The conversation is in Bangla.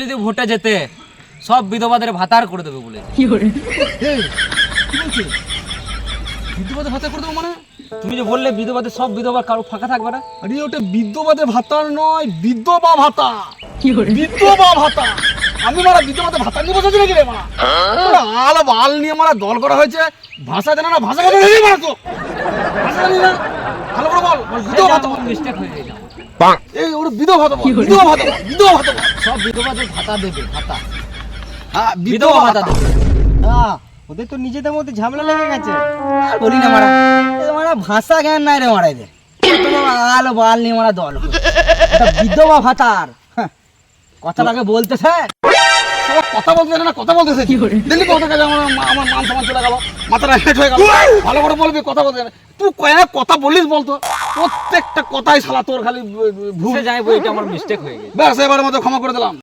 যদি ভোটে যেতে সব বিধবাদের ভাতার করে দেবে বলে। বিধবাদের ভাতা করে দেবো মানে? তুমি যে বললে বিধবাদের সব বিধবা কারো ফাঁকা থাকবে না। আরে ওটা বিধবাদের ভাতার নয়, বিধবা ভাতা। বিধবা ভাতা। আমি মারা বিধবাদের ভাতা নিয়ে বসেছি নাকি রে মারা? আল বাল নিয়ে মারা দল করা হয়েছে। ভাষা জানা না, ভাষা কথা নেই মারা তো। ভাষা জানি না। ভালো করে বল, বিধবা ভাতা। মিস্টেক হয়ে গেছে। এই ওটা বিধবা ভাতা বল, বিধবা ভাতা বল, বিধবা ভাতা বল। সব বিধবাদের ভাতা দেবে, ভাতা। হ্যাঁ, বিধবা ভাতা দেবে। ওদের তো নিজেদের মধ্যে ঝামেলা লেগে গেছে। আর বলি না মারা, মারা ভাষা জ্ঞান নাই রে মারা এদের। আলো বাল নিয়ে মারা দল। বিধবা ভাতার কথাটাকে বলতেছে, কথা বলতে জানে না, কথা বলতেছে কি করে? দিল্লি কথা কাজে আমার মান সম্মান চলে গেল, মাথাটা হেট হয়ে গেল। ভালো করে বলবি, কথা বলতে জানে। তুই কয়েক কথা বলিস বলতো, প্রত্যেকটা কথাই শালা তোর খালি ভুল। যাই বই, এটা আমার মিস্টেক হয়ে গেছে। ব্যাস এবারের মতো ক্ষমা করে দিলাম।